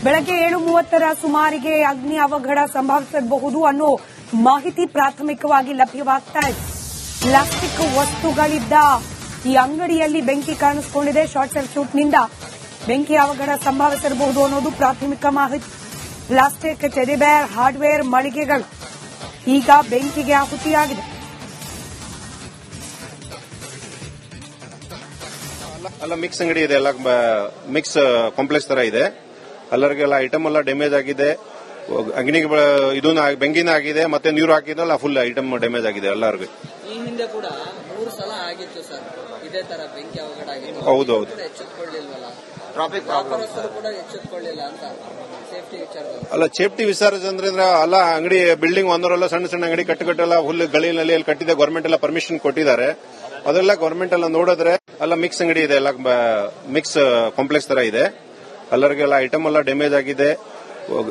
ಬೆಳಗ್ಗೆ 7:30 ಸುಮಾರಿಗೆ ಅಗ್ನಿ ಅವಘಡ ಸಂಭವಿಸಬಹುದು ಅನ್ನೋ ಮಾಹಿತಿ ಪ್ರಾಥಮಿಕವಾಗಿ ಲಭ್ಯವಾಗ್ತಾ ಇದೆ. ಪ್ಲಾಸ್ಟಿಕ್ ವಸ್ತುಗಳಿದ್ದ ಈ ಅಂಗಡಿಯಲ್ಲಿ ಬೆಂಕಿ ಕಾಣಿಸಿಕೊಂಡಿದೆ. ಶಾರ್ಟ್ ಸರ್ಕ್ಯೂಟ್ನಿಂದ ಬೆಂಕಿ ಅವಘಡ ಸಂಭವಿಸಿರಬಹುದು ಅನ್ನೋದು ಪ್ರಾಥಮಿಕ ಮಾಹಿತಿ. ಪ್ಲಾಸ್ಟಿಕ್, ಟೆಡಿಬೇರ್, ಹಾರ್ಡ್ವೇರ್ ಮಳಿಗೆಗಳು ಈಗ ಬೆಂಕಿಗೆ ಆಹುತಿಯಾಗಿದೆ. ಅಲ್ಲ ಮಿಕ್ಸ್ ಅಂಗಡಿ ಇದೆ, ಎಲ್ಲ ಮಿಕ್ಸ್ ಕಾಂಪ್ಲೆಕ್ಸ್ ತರ ಇದೆ. ಎಲ್ಲರಿಗೆಲ್ಲ ಐಟಮ್ ಎಲ್ಲ ಡ್ಯಾಮೇಜ್ ಆಗಿದೆ. ಅಗ್ನಿಗೆ ಬೆಂಕಿನ ಆಗಿದೆ, ಮತ್ತೆ ನೀರು ಹಾಕಿದಲ್ಲ ಫುಲ್ ಐಟಮ್ ಡ್ಯಾಮೇಜ್ ಆಗಿದೆ ಎಲ್ಲರಿಗೂ. ಈ ಹಿಂದೆ ಕೂಡ 3 ಸಲ ಆಗಿತ್ತು ಸರ್ ಇದೇ ತರ ಬೆಂಕಿ ಅವಘಡ ಆಗಿತ್ತು. ಹೌದೌದು, ಎಚ್ಚೆತ್ತುಕೊಳ್ಳಿಲ್ವಲ್ಲ, ವ್ಯಾಪಾರಸ್ಥರು ಕೂಡ ಎಚ್ಚೆತ್ತುಕೊಳ್ಳಿಲ್ಲ ಅಂತ ಸೇಫ್ಟಿ ವಿಚಾರದಲ್ಲಿ. ಅಲ್ಲ ಸೇಫ್ಟಿ ವಿಚಾರ ಅಂದ್ರೆ ಅಲ್ಲ ಅಂಗಡಿ ಬಿಲ್ಡಿಂಗ್ ಒಂದರೆಲ್ಲ ಸಣ್ಣ ಸಣ್ಣ ಅಂಗಡಿ ಕಟ್ಟುಕಟ್ಟೆಲ್ಲ ಫುಲ್ ಗಲಿನಲ್ಲಿ ಅಲ್ಲಿ ಕಟ್ಟಿದೆ. ಗವರ್ಮೆಂಟ್ ಎಲ್ಲ ಪರ್ಮಿಷನ್ ಕೊಟ್ಟಿದ್ದಾರೆ. ಅದೆಲ್ಲ ಗವರ್ಮೆಂಟ್ ಎಲ್ಲ ನೋಡಿದ್ರೆ ಎಲ್ಲ ಮಿಕ್ಸ್ ಅಂಗಡಿ ಇದೆ, ಎಲ್ಲ ಮಿಕ್ಸ್ ಕಾಂಪ್ಲೆಕ್ಸ್ ತರ ಇದೆ. ಎಲ್ಲರಿಗೆಲ್ಲ ಐಟಮ್ ಎಲ್ಲ ಡ್ಯಾಮೇಜ್ ಆಗಿದೆ.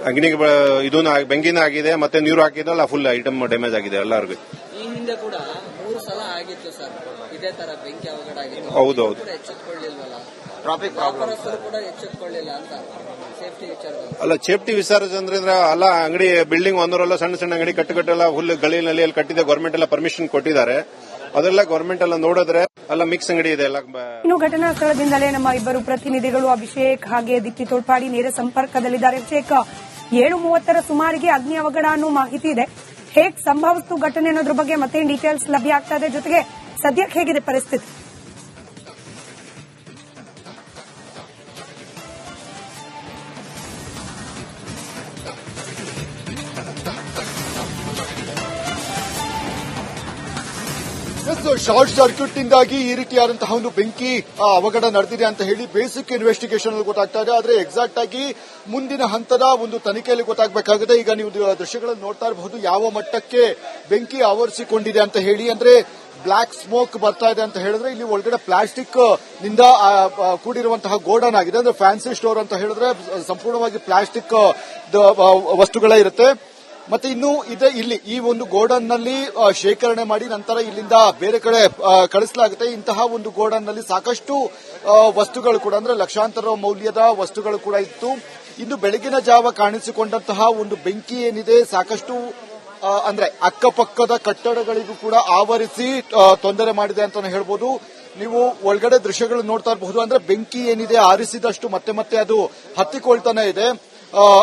ಅಗ್ನಿಗೆ ಬೆಂಕಿನ ಆಗಿದೆ, ಮತ್ತೆ ನೀರು ಹಾಕಿದಲ್ಲ ಫುಲ್ ಐಟಮ್ ಡ್ಯಾಮೇಜ್ ಆಗಿದೆ ಎಲ್ಲರಿಗೂ. ಈ ಹಿಂದೆ ಕೂಡ 3 ಸಲ ಆಗಿತ್ತು ಸರ್ ಇದೇ ತರ ಬೆಂಕಿ ಅವಘಡ ಆಗಿತ್ತು. ಹೌದೌದು, ಎಚ್ಚೆತ್ತುಕೊಳ್ಳಿಲ್ವಲ್ಲ, ವ್ಯಾಪಾರಸ್ಥರು ಕೂಡ ಎಚ್ಚೆತ್ತುಕೊಳ್ಳಿಲ್ಲ ಅಂತ ಸೇಫ್ಟಿ ವಿಚಾರದಲ್ಲಿ. ಅಲ್ಲ ಸೇಫ್ಟಿ ವಿಚಾರ ಅಂದ್ರೆ ಅಲ್ಲ ಅಂಗಡಿ ಬಿಲ್ಡಿಂಗ್ ಒಂದರೆಲ್ಲ ಸಣ್ಣ ಸಣ್ಣ ಅಂಗಡಿ ಕಟ್ಟುಕಟ್ಟೆಲ್ಲ ಫುಲ್ ಗಲಿನಲ್ಲಿ ಅಲ್ಲಿ ಕಟ್ಟಿದೆ. ಗವರ್ಮೆಂಟ್ ಎಲ್ಲ ಪರ್ಮಿಷನ್ ಕೊಟ್ಟಿದ್ದಾರೆ. ಅದೆಲ್ಲ ಗವರ್ಮೆಂಟ್ ಎಲ್ಲ ನೋಡಿದ್ರೆ ಎಲ್ಲ ಮಿಕ್ಸ್ ಅಂಗಡಿ ಇದೆ. ಎಲ್ಲ ಇನ್ನು ಘಟನಾ ಸ್ಥಳದಿಂದಲೇ ನಮ್ಮ ಇಬ್ಬರು ಪ್ರತಿನಿಧಿಗಳು ಅಭಿಷೇಕ್ ಹಾಗೆ ದಿಕ್ಕಿ ತೋಳ್ಪಾಡಿ ನೇರ ಸಂಪರ್ಕದಲ್ಲಿದ್ದಾರೆ. ಅಭಿಷೇಕ್, 7:30 ಸುಮಾರಿಗೆ ಅಗ್ನಿ ಅವಘಡ ಅನ್ನೋ ಮಾಹಿತಿ ಇದೆ. ಹೇಗೆ ಸಂಭವಿಸಿತು ಘಟನೆ ಅನ್ನೋದ್ರ ಬಗ್ಗೆ ಮತ್ತೇನು ಡೀಟೇಲ್ಸ್ ಲಭ್ಯ ಆಗ್ತಾ ಇದೆ? ಜೊತೆಗೆ ಸದ್ಯಕ್ಕೆ ಹೇಗಿದೆ ಪರಿಸ್ಥಿತಿ? ಶಾರ್ಟ್ ಸರ್ಕ್ಯೂಟ್ ನಿಂದಾಗಿ ಈ ರೀತಿಯಾದಂತಹ ಒಂದು ಬೆಂಕಿ ಅವಘಡ ನಡೆದಿದೆ ಅಂತ ಹೇಳಿ ಬೇಸಿಕ್ ಇನ್ವೆಸ್ಟಿಗೇಷನ್ ಗೊತ್ತಾಗ್ತಾ ಇದೆ. ಆದ್ರೆ ಎಕ್ಸಾಕ್ಟ್ ಆಗಿ ಮುಂದಿನ ಹಂತದ ಒಂದು ತನಿಖೆಯಲ್ಲಿ ಗೊತ್ತಾಗಬೇಕಾಗಿದೆ. ಈಗ ನೀವು ದೃಶ್ಯಗಳನ್ನು ನೋಡ್ತಾ ಇರಬಹುದು ಯಾವ ಮಟ್ಟಕ್ಕೆ ಬೆಂಕಿ ಆವರಿಸಿಕೊಂಡಿದೆ ಅಂತ ಹೇಳಿ. ಅಂದ್ರೆ ಬ್ಲಾಕ್ ಸ್ಮೋಕ್ ಬರ್ತಾ ಇದೆ ಅಂತ ಹೇಳಿದ್ರೆ ಇಲ್ಲಿ ಒಳಗಡೆ ಪ್ಲಾಸ್ಟಿಕ್ ನಿಂದ ಕೂಡಿರುವಂತಹ ಗೋಡನ್ ಆಗಿದೆ. ಅಂದ್ರೆ ಫ್ಯಾನ್ಸಿ ಸ್ಟೋರ್ ಅಂತ ಹೇಳಿದ್ರೆ ಸಂಪೂರ್ಣವಾಗಿ ಪ್ಲಾಸ್ಟಿಕ್ ವಸ್ತುಗಳೇ ಇರುತ್ತೆ. ಮತ್ತೆ ಇನ್ನು ಇದೆ ಇಲ್ಲಿ ಈ ಒಂದು ಗೋಡನ್ ನಲ್ಲಿ ಶೇಖರಣೆ ಮಾಡಿ ನಂತರ ಇಲ್ಲಿಂದ ಬೇರೆ ಕಡೆ ಕಳಿಸಲಾಗುತ್ತೆ. ಇಂತಹ ಒಂದು ಗೋಡನ್ ನಲ್ಲಿ ಸಾಕಷ್ಟು ವಸ್ತುಗಳು ಕೂಡ ಅಂದ್ರೆ ಲಕ್ಷಾಂತರ ಮೌಲ್ಯದ ವಸ್ತುಗಳು ಕೂಡ ಇತ್ತು. ಇನ್ನು ಬೆಳಗಿನ ಜಾವ ಕಾಣಿಸಿಕೊಂಡಂತಹ ಒಂದು ಬೆಂಕಿ ಏನಿದೆ ಸಾಕಷ್ಟು ಅಂದ್ರೆ ಅಕ್ಕಪಕ್ಕದ ಕಟ್ಟಡಗಳಿಗೂ ಕೂಡ ಆವರಿಸಿ ತೊಂದರೆ ಮಾಡಿದೆ ಅಂತಾನೆ ಹೇಳ್ಬೋದು. ನೀವು ಒಳಗಡೆ ದೃಶ್ಯಗಳು ನೋಡ್ತಾ ಇರಬಹುದು. ಅಂದ್ರೆ ಬೆಂಕಿ ಏನಿದೆ ಆರಿಸಿದಷ್ಟು ಮತ್ತೆ ಮತ್ತೆ ಅದು ಹತ್ತಿಕೊಳ್ತಾನೆ ಇದೆ.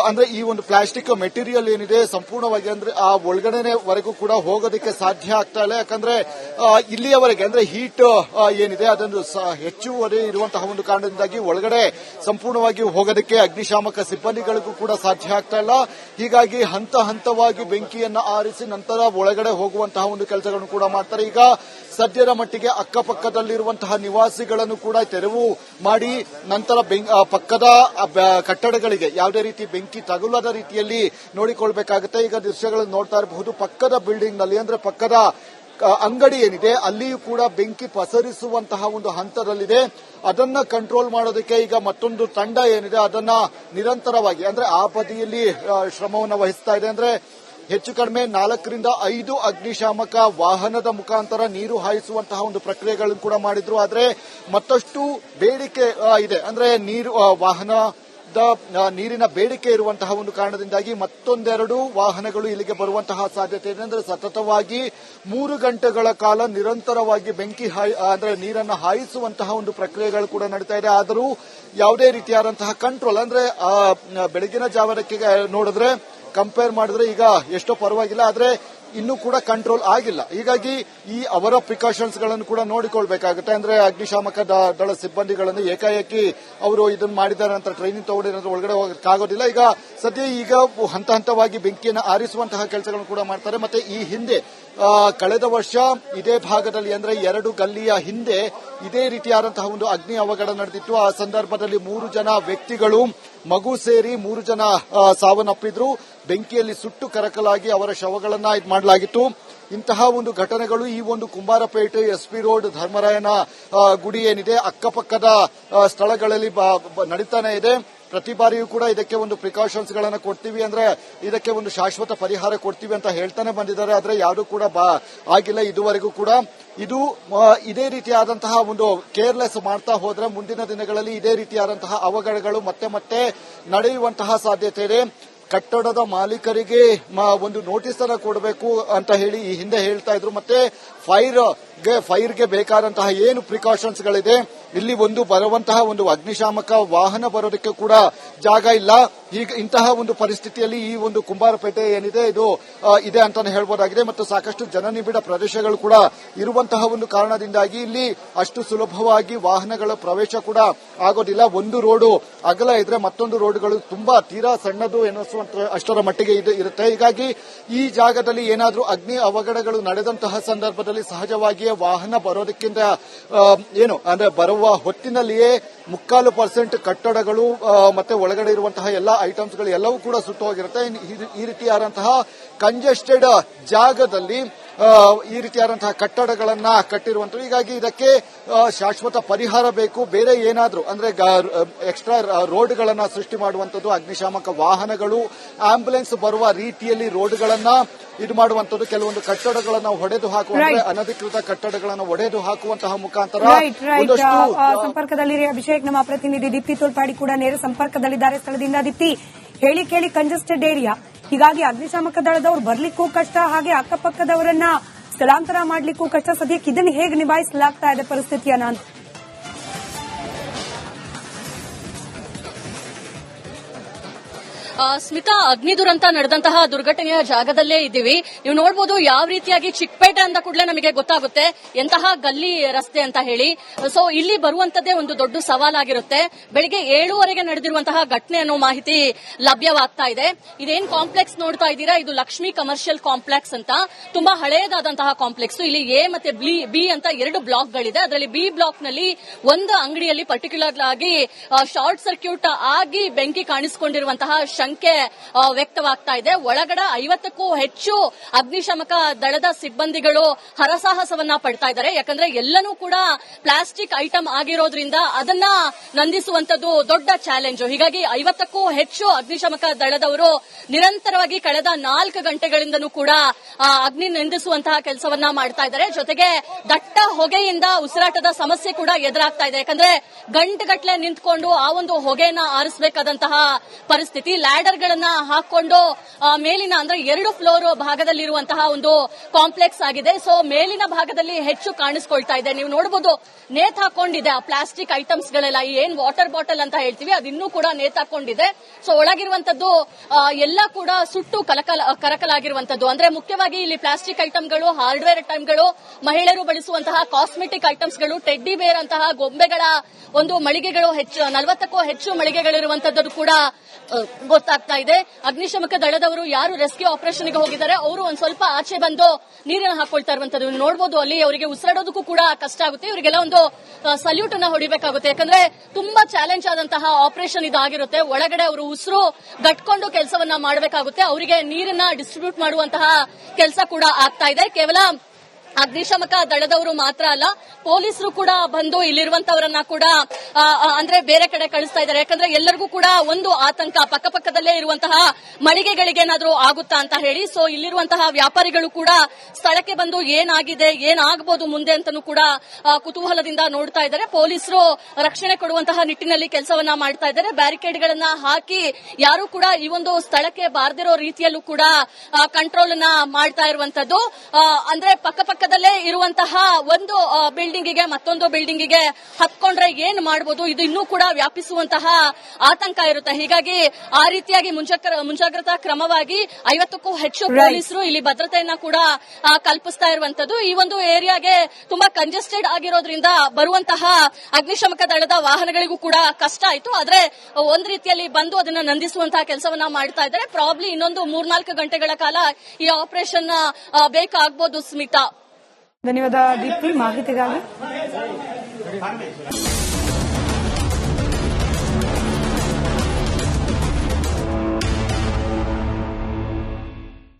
ಅಂದ್ರೆ ಈ ಒಂದು ಪ್ಲಾಸ್ಟಿಕ್ ಮೆಟೀರಿಯಲ್ ಏನಿದೆ ಸಂಪೂರ್ಣವಾಗಿ ಅಂದ್ರೆ ಆ ಒಳಗಡೆವರೆಗೂ ಕೂಡ ಹೋಗೋದಕ್ಕೆ ಸಾಧ್ಯ ಆಗ್ತಾ ಇಲ್ಲ. ಯಾಕಂದ್ರೆ ಇಲ್ಲಿಯವರೆಗೆ ಅಂದ್ರೆ ಹೀಟ್ ಏನಿದೆ ಅದನ್ನು ಹೆಚ್ಚುವರಿ ಇರುವಂತಹ ಒಂದು ಕಾರಣದಿಂದಾಗಿ ಒಳಗಡೆ ಸಂಪೂರ್ಣವಾಗಿ ಹೋಗೋದಕ್ಕೆ ಅಗ್ನಿಶಾಮಕ ಸಿಬ್ಬಂದಿಗಳಿಗೂ ಕೂಡ ಸಾಧ್ಯ ಆಗ್ತಾ ಇಲ್ಲ. ಹೀಗಾಗಿ ಹಂತ ಹಂತವಾಗಿ ಬೆಂಕಿಯನ್ನ ಆರಿಸಿ ನಂತರ ಒಳಗಡೆ ಹೋಗುವಂತಹ ಒಂದು ಕೆಲಸಗಳನ್ನು ಕೂಡ ಮಾಡ್ತಾರೆ. ಈಗ ಸದ್ಯದ ಮಟ್ಟಿಗೆ ಅಕ್ಕಪಕ್ಕದಲ್ಲಿರುವಂತಹ ನಿವಾಸಿಗಳನ್ನು ಕೂಡ ತೆರವು ಮಾಡಿ ನಂತರ ಪಕ್ಕದ ಕಟ್ಟಡಗಳಿಗೆ ಯಾವುದೇ ರೀತಿ ಬೆಂಕಿ ತಗುಲದ ರೀತಿಯಲ್ಲಿ ನೋಡಿಕೊಳ್ಬೇಕಾಗುತ್ತೆ. ಈಗ ದೃಶ್ಯಗಳನ್ನು ನೋಡ್ತಾ ಇರಬಹುದು. ಪಕ್ಕದ ಬಿಲ್ಡಿಂಗ್ ನಲ್ಲಿ ಅಂದ್ರೆ ಪಕ್ಕದ ಅಂಗಡಿ ಏನಿದೆ ಅಲ್ಲಿಯೂ ಕೂಡ ಬೆಂಕಿ ಪಸರಿಸುವಂತಹ ಒಂದು ಹಂತದಲ್ಲಿದೆ. ಅದನ್ನ ಕಂಟ್ರೋಲ್ ಮಾಡೋದಕ್ಕೆ ಈಗ ಮತ್ತೊಂದು ತಂಡ ಏನಿದೆ ಅದನ್ನ ನಿರಂತರವಾಗಿ ಅಂದ್ರೆ ಆ ಬದಿಯಲ್ಲಿ ಶ್ರಮವನ್ನು ವಹಿಸ್ತಾ ಇದೆ. ಅಂದ್ರೆ ಹೆಚ್ಚು ಕಡಿಮೆ 4 ರಿಂದ 5 ಅಗ್ನಿಶಾಮಕ ವಾಹನದ ಮುಖಾಂತರ ನೀರು ಹಾಯಿಸುವಂತಹ ಒಂದು ಪ್ರಕ್ರಿಯೆಗಳನ್ನು ಕೂಡ ಮಾಡಿದ್ರು. ಆದ್ರೆ ಮತ್ತಷ್ಟು ಬೇಡಿಕೆ ಇದೆ. ಅಂದ್ರೆ ನೀರು ನೀರಿನ ಬೇಡಿಕೆ ಇರುವಂತಹ ಒಂದು ಕಾರಣದಿಂದಾಗಿ ಮತ್ತೊಂದೆರಡು ವಾಹನಗಳು ಇಲ್ಲಿಗೆ ಬರುವಂತಹ ಸಾಧ್ಯತೆ ಇದೆ. ಅಂದ್ರೆ ಸತತವಾಗಿ 3 ಗಂಟೆಗಳ ಕಾಲ ನಿರಂತರವಾಗಿ ಬೆಂಕಿ ಅಂದ್ರೆ ನೀರನ್ನು ಹಾಯಿಸುವಂತಹ ಒಂದು ಪ್ರಕ್ರಿಯೆಗಳು ಕೂಡ ನಡೀತಾ ಇದೆ. ಆದರೂ ಯಾವುದೇ ರೀತಿಯಾದಂತಹ ಕಂಟ್ರೋಲ್ ಅಂದ್ರೆ ಬೆಳಗಿನ ಜಾವಕ್ಕೆ ನೋಡಿದ್ರೆ ಕಂಪೇರ್ ಮಾಡಿದ್ರೆ ಈಗ ಎಷ್ಟೋ ಪರವಾಗಿಲ್ಲ. ಆದ್ರೆ ಇನ್ನೂ ಕೂಡ ಕಂಟ್ರೋಲ್ ಆಗಿಲ್ಲ. ಹೀಗಾಗಿ ಈ ಅವರ ಪ್ರಿಕಾಷನ್ಸ್ ಗಳನ್ನು ಕೂಡ ನೋಡಿಕೊಳ್ಬೇಕಾಗುತ್ತೆ. ಅಂದ್ರೆ ಅಗ್ನಿಶಾಮಕ ದಳ ಸಿಬ್ಬಂದಿಗಳನ್ನು ಏಕಾಏಕಿ ಅವರು ಇದನ್ನು ಮಾಡಿದ್ದಾರೆ ಅಂತ ಟ್ರೈನಿಂಗ್ ತಗೊಂಡಿರೋದ್ರ ಒಳಗಡೆ ಹೋಗಕ್ಕಾಗೋದಿಲ್ಲ. ಈಗ ಸದ್ಯ ಈಗ ಹಂತ ಹಂತವಾಗಿ ಬೆಂಕಿಯನ್ನು ಆರಿಸುವಂತಹ ಕೆಲಸಗಳನ್ನು ಕೂಡ ಮಾಡ್ತಾರೆ. ಮತ್ತೆ ಈ ಹಿಂದೆ ಕಳೆದ ವರ್ಷ ಇದೇ ಭಾಗದಲ್ಲಿ ಅಂದ್ರೆ 2 ಗಲ್ಲಿಯ ಹಿಂದೆ ಇದೇ ರೀತಿಯಾದಂತಹ ಒಂದು ಅಗ್ನಿ ಅವಘಡ ನಡೆದಿತ್ತು. ಆ ಸಂದರ್ಭದಲ್ಲಿ 3 ಜನ ವ್ಯಕ್ತಿಗಳು ಮಗು ಸೇರಿ 3 ಜನ ಸಾವನ್ನಪ್ಪಿದ್ರು. ಬೆಂಕಿಯಲ್ಲಿ ಸುಟ್ಟು ಕರಕಲಾಗಿ ಅವರ ಶವಗಳನ್ನ ಮಾಡಲಾಗಿತ್ತು. ಇಂತಹ ಒಂದು ಘಟನೆಗಳು ಈ ಒಂದು ಕುಂಬಾರಪೇಟೆ ಎಸ್ಪಿ ರೋಡ್ ಧರ್ಮರಾಯನ ಗುಡಿ ಏನಿದೆ ಅಕ್ಕಪಕ್ಕದ ಸ್ಥಳಗಳಲ್ಲಿ ನಡೀತಾನೆ ಇದೆ. ಪ್ರತಿ ಬಾರಿಯೂ ಕೂಡ ಇದಕ್ಕೆ ಒಂದು ಪ್ರಿಕಾಷನ್ಸ್ ಗಳನ್ನ ಕೊಡ್ತೀವಿ, ಅಂದ್ರೆ ಇದಕ್ಕೆ ಒಂದು ಶಾಶ್ವತ ಪರಿಹಾರ ಕೊಡ್ತೀವಿ ಅಂತ ಹೇಳ್ತಾನೆ ಬಂದಿದ್ದಾರೆ. ಆದ್ರೆ ಯಾರು ಕೂಡ ಆಗಿಲ್ಲ ಇದುವರೆಗೂ ಕೂಡ. ಇದು ಇದೇ ರೀತಿಯಾದಂತಹ ಒಂದು ಕೇರ್ಲೆಸ್ ಮಾಡ್ತಾ ಹೋದ್ರೆ ಮುಂದಿನ ದಿನಗಳಲ್ಲಿ ಇದೇ ರೀತಿಯಾದಂತಹ ಅವಘಡಗಳು ಮತ್ತೆ ಮತ್ತೆ ನಡೆಯುವಂತಹ ಸಾಧ್ಯತೆ ಇದೆ. ಕಟ್ಟಡದ ಮಾಲೀಕರಿಗೆ ಒಂದು ನೋಟಿಸ್ ಅನ್ನ ಕೊಡಬೇಕು ಅಂತ ಹೇಳಿ ಈ ಹಿಂದೆ ಹೇಳ್ತಾ ಇದ್ರು. ಮತ್ತೆ ಫೈರ್ಗೆ ಬೇಕಾದಂತಹ ಏನು ಪ್ರಿಕಾಷನ್ಸ್ ಗಳಿದೆ, ಇಲ್ಲಿ ಒಂದು ಬರುವಂತಹ ಒಂದು ಅಗ್ನಿಶಾಮಕ ವಾಹನ ಬರೋದಕ್ಕೆ ಕೂಡ ಜಾಗ ಇಲ್ಲ. ಈಗ ಇಂತಹ ಒಂದು ಪರಿಸ್ಥಿತಿಯಲ್ಲಿ ಈ ಒಂದು ಕುಂಬಾರಪೇಟೆ ಏನಿದೆ ಇದು ಇದೆ ಅಂತಾನೆ ಹೇಳ್ಬೋದಾಗಿದೆ. ಮತ್ತು ಸಾಕಷ್ಟು ಜನನಿಬಿಡ ಪ್ರದೇಶಗಳು ಕೂಡ ಇರುವಂತಹ ಒಂದು ಕಾರಣದಿಂದಾಗಿ ಇಲ್ಲಿ ಅಷ್ಟು ಸುಲಭವಾಗಿ ವಾಹನಗಳ ಪ್ರವೇಶ ಕೂಡ ಆಗೋದಿಲ್ಲ. ಒಂದು ರೋಡು ಅಗಲ ಇದ್ರೆ ಮತ್ತೊಂದು ರೋಡ್ಗಳು ತುಂಬಾ ತೀರಾ ಸಣ್ಣದು ಎನ್ನಿಸುವಂತ ಅಷ್ಟರ ಮಟ್ಟಿಗೆ ಇರುತ್ತೆ. ಹೀಗಾಗಿ ಈ ಜಾಗದಲ್ಲಿ ಏನಾದರೂ ಅಗ್ನಿ ಅವಘಡಗಳು ನಡೆದಂತಹ ಸಂದರ್ಭದಲ್ಲಿ ಸಹಜವಾಗಿಯೇ ವಾಹನ ಬರೋದಕ್ಕಿಂತ ಅಂದ್ರೆ ಬರುವ ಹೊತ್ತಿನಲ್ಲಿಯೇ 3% ಕಟ್ಟಡಗಳು ಮತ್ತೆ ಒಳಗಡೆ ಇರುವಂತಹ ಎಲ್ಲಾ ಐಟಮ್ಸ್ಗಳು ಎಲ್ಲವೂ ಕೂಡ ಸುಟ್ಟು ಹೋಗಿರುತ್ತೆ. ಈ ರೀತಿಯಾದಂತಹ ಕಂಜೆಸ್ಟೆಡ್ ಜಾಗದಲ್ಲಿ ಈ ರೀತಿಯಾದಂತಹ ಕಟ್ಟಡಗಳನ್ನ ಕಟ್ಟಿರುವಂತದ್ದು. ಹೀಗಾಗಿ ಇದಕ್ಕೆ ಶಾಶ್ವತ ಪರಿಹಾರ ಬೇಕು. ಬೇರೆ ಏನಾದ್ರೂ ಅಂದ್ರೆ ಎಕ್ಸ್ಟ್ರಾ ರೋಡ್ಗಳನ್ನ ಸೃಷ್ಟಿ ಮಾಡುವಂತದ್ದು, ಅಗ್ನಿಶಾಮಕ ವಾಹನಗಳು, ಆಂಬ್ಯುಲೆನ್ಸ್ ಬರುವ ರೀತಿಯಲ್ಲಿ ರೋಡ್ಗಳನ್ನ ಇದು ಮಾಡುವಂತದ್ದು, ಕೆಲವೊಂದು ಕಟ್ಟಡಗಳನ್ನ ಹೊಡೆದು ಹಾಕುವ ಅನಧಿಕೃತ ಕಟ್ಟಡಗಳನ್ನು ಒಡೆದು ಹಾಕುವಂತಹ ಮುಖಾಂತರ ಸಂಪರ್ಕದಲ್ಲಿರಿ ಅಭಿಷೇಕ್. ನಮ್ಮ ಪ್ರತಿನಿಧಿ ದೀಪ್ತಿ ತೋಳ್ಪಾಡಿ ಕೂಡ ನೇರ ಸಂಪರ್ಕದಲ್ಲಿದ್ದಾರೆ ಸ್ಥಳದಿಂದ. ದೀಪ್ತಿ, ಹೇಳಿ ಕೇಳಿ ಕಂಜೆಸ್ಟೆಡ್ ಏರಿಯಾ, ಹೀಗಾಗಿ ಅಗ್ನಿಶಾಮಕ ದಳದವರು ಬರ್ಲಿಕ್ಕೂ ಕಷ್ಟ, ಹಾಗೆ ಅಕ್ಕಪಕ್ಕದವರನ್ನ ಸ್ಥಳಾಂತರ ಮಾಡ್ಲಿಕ್ಕೂ ಕಷ್ಟ. ಸದ್ಯಕ್ಕೆ ಇದನ್ನು ಹೇಗೆ ನಿಭಾಯಿಸಲಾಗ್ತಾ ಇದೆ ಪರಿಸ್ಥಿತಿಯನ್ನ ಅಂತ? ಸ್ಮಿತಾ, ಅಗ್ನಿ ದುರಂತ ನಡೆದಂತಹ ದುರ್ಘಟನೆಯ ಜಾಗದಲ್ಲೇ ಇದ್ದೀವಿ. ನೀವು ನೋಡಬಹುದು ಯಾವ ರೀತಿಯಾಗಿ ಚಿಕ್ಕಪೇಟೆ ಅಂದ ಕೂಡಲೇ ನಮಗೆ ಗೊತ್ತಾಗುತ್ತೆ ಎಂತಹ ಗಲ್ಲಿ ರಸ್ತೆ ಅಂತ ಹೇಳಿ. ಸೊ ಇಲ್ಲಿ ಬರುವಂತದ್ದೇ ಒಂದು ದೊಡ್ಡ ಸವಾಲಾಗಿರುತ್ತೆ. ಬೆಳಿಗ್ಗೆ 7:15 ನಡೆದಿರುವಂತಹ ಘಟನೆ ಅನ್ನೋ ಮಾಹಿತಿ ಲಭ್ಯವಾಗ್ತಾ ಇದೆ. ಇದೇನ್ ಕಾಂಪ್ಲೆಕ್ಸ್ ನೋಡ್ತಾ ಇದ್ದೀರಾ, ಇದು ಲಕ್ಷ್ಮಿ ಕಮರ್ಷಿಯಲ್ ಕಾಂಪ್ಲೆಕ್ಸ್ ಅಂತ, ತುಂಬಾ ಹಳೆಯದಾದಂತಹ ಕಾಂಪ್ಲೆಕ್ಸ್. ಇಲ್ಲಿ ಎ ಮತ್ತೆ ಬಿ ಅಂತ 2 ಬ್ಲಾಕ್ಗಳಿದೆ. ಅದರಲ್ಲಿ ಬಿ ಬ್ಲಾಕ್ ನಲ್ಲಿ ಒಂದು ಅಂಗಡಿಯಲ್ಲಿ ಪರ್ಟಿಕ್ಯುಲರ್ ಆಗಿ ಶಾರ್ಟ್ ಸರ್ಕ್ಯೂಟ್ ಆಗಿ ಬೆಂಕಿ ಕಾಣಿಸಿಕೊಂಡಿರುವಂತಹ ಶಂಕೆ ವ್ಯಕ್ತವಾಗ್ತಾ ಇದೆ. ಒಳಗಡೆ 50ಕ್ಕೂ ಹೆಚ್ಚು ಅಗ್ನಿಶಾಮಕ ದಳದ ಸಿಬ್ಬಂದಿಗಳು ಹರಸಾಹಸವನ್ನ ಪಡ್ತಾ ಇದ್ದಾರೆ. ಯಾಕಂದ್ರೆ ಎಲ್ಲನೂ ಕೂಡ ಪ್ಲಾಸ್ಟಿಕ್ ಐಟಮ್ ಆಗಿರೋದ್ರಿಂದ ಅದನ್ನ ನಂದಿಸುವಂತದ್ದು ದೊಡ್ಡ ಚಾಲೆಂಜ್. ಹೀಗಾಗಿ 50ಕ್ಕೂ ಹೆಚ್ಚು ಅಗ್ನಿಶಾಮಕ ದಳದವರು ನಿರಂತರವಾಗಿ ಕಳೆದ 4 ಗಂಟೆಗಳಿಂದನೂ ಕೂಡ ಅಗ್ನಿ ನಂದಿಸುವಂತಹ ಕೆಲಸವನ್ನ ಮಾಡ್ತಾ ಇದ್ದಾರೆ. ಜೊತೆಗೆ ದಟ್ಟ ಹೊಗೆಯಿಂದ ಉಸಿರಾಟದ ಸಮಸ್ಯೆ ಕೂಡ ಎದುರಾಗ್ತಾ ಇದೆ. ಯಾಕಂದ್ರೆ ಗಂಟೆಗಟ್ಟಲೆ ನಿಂತ್ಕೊಂಡು ಆ ಒಂದು ಹೊಗೆಯನ್ನ ಆರಿಸಬೇಕಾದಂತಹ ಪರಿಸ್ಥಿತಿ. ಲ್ಯಾಡರ್ ಗಳನ್ನ ಹಾಕೊಂಡು ಮೇಲಿನ ಅಂದ್ರೆ 2 ಫ್ಲೋರ್ ಭಾಗದಲ್ಲಿರುವಂತಹ ಒಂದು ಕಾಂಪ್ಲೆಕ್ಸ್ ಆಗಿದೆ. ಸೊ ಮೇಲಿನ ಭಾಗದಲ್ಲಿ ಹೆಚ್ಚು ಕಾಣಿಸ್ಕೊಳ್ತಾ ಇದೆ. ನೀವು ನೋಡಬಹುದು ನೇತ್ ಹಾಕೊಂಡಿದೆ ಆ ಪ್ಲಾಸ್ಟಿಕ್ ಐಟಮ್ಸ್ ಗಳೆಲ್ಲ, ಏನ್ ವಾಟರ್ ಬಾಟಲ್ ಅಂತ ಹೇಳ್ತೀವಿ ಅದಿನ್ನೂ ಕೂಡ ನೇತ್ ಹಾಕೊಂಡಿದೆ. ಸೊ ಒಳಗಿರುವಂತದ್ದು ಎಲ್ಲ ಕೂಡ ಸುಟ್ಟು ಕರಕಲಾಗಿರುವಂತದ್ದು. ಅಂದ್ರೆ ಮುಖ್ಯವಾಗಿ ಇಲ್ಲಿ ಪ್ಲಾಸ್ಟಿಕ್ ಐಟಮ್ಗಳು, ಹಾರ್ಡ್ವೇರ್ ಐಟಮ್ಗಳು, ಮಹಿಳೆಯರು ಬಳಸುವಂತಹ ಕಾಸ್ಮೆಟಿಕ್ ಐಟಮ್ಸ್ಗಳು, ಟೆಡ್ಡಿ ಬೇರ್ ಅಂತಹ ಗೊಂಬೆಗಳ ಒಂದು ಮಳಿಗೆಗಳು 40ಕ್ಕೂ ಹೆಚ್ಚು ಮಳಿಗೆಗಳಿರುವಂತದ್ದು ಕೂಡ ಗೊತ್ತಾಗ್ತಾ ಇದೆ. ಅಗ್ನಿಶಾಮಕ ದಳದವರು ಯಾರು ರೆಸ್ಕ್ಯೂ ಆಪರೇಷನ್ ಗೆ ಹೋಗಿದ್ದಾರೆ ಅವರು ಒಂದ್ ಸ್ವಲ್ಪ ಆಚೆ ಬಂದು ನೀರನ್ನು ಹಾಕೊಳ್ತಾ ಇರುವಂತದ್ದು ನೋಡಬಹುದು. ಅಲ್ಲಿ ಅವರಿಗೆ ಉಸಿರಾಡೋದಕ್ಕೂ ಕೂಡ ಕಷ್ಟ ಆಗುತ್ತೆ. ಇವರಿಗೆಲ್ಲ ಒಂದು ಸಲ್ಯೂಟ್ ಅನ್ನ ಹೊಡಿಬೇಕಾಗುತ್ತೆ. ಯಾಕಂದ್ರೆ ತುಂಬಾ ಚಾಲೆಂಜ್ ಆದಂತಹ ಆಪರೇಷನ್ ಇದಾಗಿರುತ್ತೆ. ಒಳಗಡೆ ಅವರು ಉಸಿರು ಗಟ್ಕೊಂಡು ಕೆಲಸವನ್ನ ಮಾಡಬೇಕಾಗುತ್ತೆ. ಅವರಿಗೆ ನೀರನ್ನ ಡಿಸ್ಟ್ರಿಬ್ಯೂಟ್ ಮಾಡುವಂತಹ ಕೆಲಸ ಕೂಡ ಆಗ್ತಾ ಇದೆ. ಕೇವಲ ಅಗ್ನಿಶಾಮಕ ದಳದವರು ಮಾತ್ರ ಅಲ್ಲ, ಪೊಲೀಸರು ಕೂಡ ಬಂದು ಇಲ್ಲಿರುವಂತವರನ್ನ ಕೂಡ ಅಂದ್ರೆ ಬೇರೆ ಕಡೆ ಕಳಿಸ್ತಾ ಇದ್ದಾರೆ. ಯಾಕಂದ್ರೆ ಎಲ್ಲರಿಗೂ ಕೂಡ ಒಂದು ಆತಂಕ, ಪಕ್ಕಪಕ್ಕದಲ್ಲೇ ಇರುವಂತಹ ಮಳಿಗೆಗಳಿಗೆ ಏನಾದ್ರೂ ಆಗುತ್ತಾ ಅಂತ ಹೇಳಿ. ಸೊ ಇಲ್ಲಿರುವಂತಹ ವ್ಯಾಪಾರಿಗಳು ಕೂಡ ಸ್ಥಳಕ್ಕೆ ಬಂದು ಏನಾಗಿದೆ, ಏನಾಗಬಹುದು ಮುಂದೆ ಅಂತನೂ ಕೂಡ ಕುತೂಹಲದಿಂದ ನೋಡ್ತಾ ಇದ್ದಾರೆ. ಪೊಲೀಸರು ರಕ್ಷಣೆ ಕೊಡುವಂತಹ ನಿಟ್ಟಿನಲ್ಲಿ ಕೆಲಸವನ್ನ ಮಾಡ್ತಾ ಇದ್ದಾರೆ. ಬ್ಯಾರಿಕೇಡ್ ಗಳನ್ನ ಹಾಕಿ ಯಾರು ಕೂಡ ಈ ಒಂದು ಸ್ಥಳಕ್ಕೆ ಬಾರದಿರೋ ರೀತಿಯಲ್ಲೂ ಕೂಡ ಕಂಟ್ರೋಲ್ ಅನ್ನ ಮಾಡ್ತಾ ಇರುವಂತದ್ದು. ಅಂದ್ರೆ ಪಕ್ಕದಲ್ಲೇ ಇರುವಂತಹ ಒಂದು ಬಿಲ್ಡಿಂಗಿಗೆ ಮತ್ತೊಂದು ಬಿಲ್ಡಿಂಗಿಗೆ ಹತ್ಕೊಂಡ್ರೆ ಏನ್ ಮಾಡಬಹುದು, ಇದು ಇನ್ನೂ ಕೂಡ ವ್ಯಾಪಿಸುವಂತಹ ಆತಂಕ ಇರುತ್ತೆ. ಹೀಗಾಗಿ ಆ ರೀತಿಯಾಗಿ ಮುಂಜಾಗ್ರತಾ ಕ್ರಮವಾಗಿ 50ಕ್ಕೂ ಹೆಚ್ಚು ಪೊಲೀಸರು ಇಲ್ಲಿ ಭದ್ರತೆಯನ್ನ ಕೂಡ ಕಲ್ಪಿಸ್ತಾ ಇರುವಂತದ್ದು. ಈ ಒಂದು ಏರಿಯಾಗೆ ತುಂಬಾ ಕಂಜೆಸ್ಟೆಡ್ ಆಗಿರೋದ್ರಿಂದ ಬರುವಂತಹ ಅಗ್ನಿಶಾಮಕ ದಳದ ವಾಹನಗಳಿಗೂ ಕೂಡ ಕಷ್ಟ ಆಯಿತು. ಆದ್ರೆ ಒಂದ್ ರೀತಿಯಲ್ಲಿ ಬಂದು ಅದನ್ನ ನಂದಿಸುವಂತಹ ಕೆಲಸವನ್ನ ಮಾಡ್ತಾ ಇದ್ದಾರೆ. ಪ್ರಾಬ್ಲಿ ಇನ್ನೊಂದು 3-4 ಗಂಟೆಗಳ ಕಾಲ ಈ ಆಪರೇಷನ್ ಬೇಕಾಗಬಹುದು. ಸ್ಮಿತಾ, ಧನ್ಯವಾದ ದೀಪ್ತಿ ಮಾಹಿತಿಗಾಗಿ.